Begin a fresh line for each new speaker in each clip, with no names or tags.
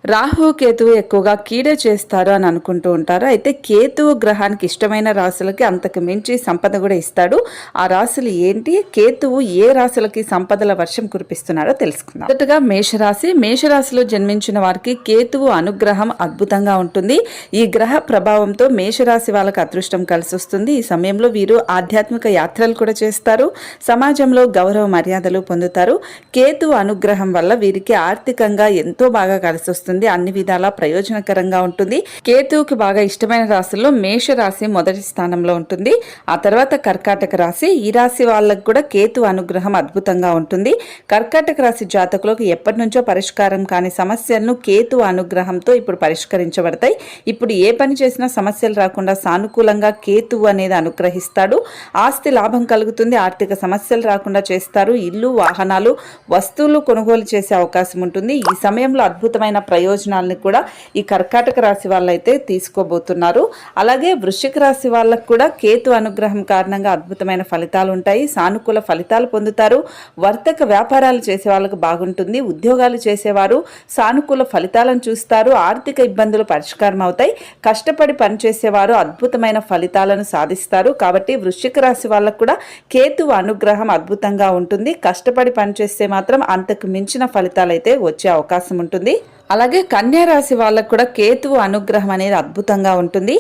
రాహు కేతువు ఎక్కువగా కీడే చేస్తారు అని అనుకుంటూ ఉంటారు. అయితే కేతువు గ్రహానికి ఇష్టమైన రాశులకి అంతకు మించి సంపద కూడా ఇస్తాడు. ఆ రాశులు ఏంటి, కేతువు ఏ రాశులకి సంపదల వర్షం కురిపిస్తున్నాడో తెలుసుకుందాం. మొదటగా మేషరాశి. మేషరాశిలో జన్మించిన వారికి కేతువు అనుగ్రహం అద్భుతంగా ఉంటుంది. ఈ గ్రహ ప్రభావంతో మేషరాశి వాళ్ళకి అదృష్టం కలిసి వస్తుంది. ఈ సమయంలో వీరు ఆధ్యాత్మిక యాత్రలు కూడా చేస్తారు. సమాజంలో గౌరవ మర్యాదలు పొందుతారు. కేతువు అనుగ్రహం వల్ల వీరికి ఆర్థికంగా ఎంతో బాగా కలిసి వస్తుంది. అన్ని విధాలా ప్రయోజనకరంగా ఉంటుంది. కేతువుకి బాగా ఇష్టమైన రాశుల్లో మేష రాశి మొదటి స్థానంలో ఉంటుంది. ఆ తర్వాత కర్కాటక రాశి. ఈ రాశి వాళ్ళకు కూడా కేతు అనుగ్రహం అద్భుతంగా ఉంటుంది. కర్కాటక రాశి జాతకులకు ఎప్పటి నుంచో పరిష్కారం కాని సమస్యలను కేతు అనుగ్రహంతో ఇప్పుడు పరిష్కరించబడతాయి. ఇప్పుడు ఏ పని చేసినా సమస్యలు రాకుండా సానుకూలంగా కేతువు అనేది అనుగ్రహిస్తాడు. ఆస్తి లాభం కలుగుతుంది. ఆర్థిక సమస్యలు రాకుండా చేస్తారు. ఇల్లు, వాహనాలు, వస్తువులు కొనుగోలు చేసే అవకాశం ఉంటుంది. ఈ సమయంలో అద్భుతమైన ప్రయోజనాలను కూడా ఈ కర్కాటక రాశి వాళ్ళైతే తీసుకోబోతున్నారు. అలాగే వృశ్చిక రాశి వాళ్ళకు కూడా కేతు అనుగ్రహం కారణంగా అద్భుతమైన ఫలితాలు ఉంటాయి. సానుకూల ఫలితాలు పొందుతారు. వర్తక వ్యాపారాలు చేసే వాళ్ళకు బాగుంటుంది. ఉద్యోగాలు చేసేవారు సానుకూల ఫలితాలను చూస్తారు. ఆర్థిక ఇబ్బందులు పరిష్కారం అవుతాయి. కష్టపడి పనిచేసేవారు అద్భుతమైన ఫలితాలను సాధిస్తారు. కాబట్టి వృశ్చిక రాశి వాళ్ళకు కూడా కేతు అనుగ్రహం అద్భుతంగా ఉంటుంది. కష్టపడి పనిచేస్తే మాత్రం అంతకు మించిన ఫలితాలు అయితే వచ్చే అవకాశం ఉంటుంది. అలాగే కన్యా రాశి వాళ్ళకు కూడా కేతువు అనుగ్రహం అనేది అద్భుతంగా ఉంటుంది.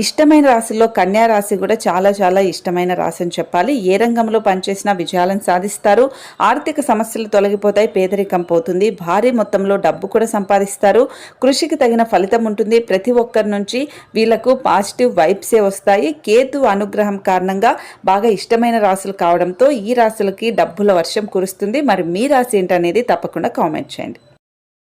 ఇష్టమైన రాశిలో కన్యా రాశి కూడా చాలా చాలా ఇష్టమైన రాశి అని చెప్పాలి. ఏ రంగంలో పనిచేసినా విజయాలను సాధిస్తారు. ఆర్థిక సమస్యలు తొలగిపోతాయి. పేదరికం పోతుంది. భారీ మొత్తంలో డబ్బు కూడా సంపాదిస్తారు. కృషికి తగిన ఫలితం ఉంటుంది. ప్రతి ఒక్కరి నుంచి వీళ్ళకు పాజిటివ్ వైబ్సే వస్తాయి. కేతు అనుగ్రహం కారణంగా బాగా ఇష్టమైన రాశులు కావడంతో ఈ రాశులకి డబ్బుల వర్షం కురుస్తుంది. మరి మీ రాశి ఏంటనేది తప్పకుండా కామెంట్ చేయండి.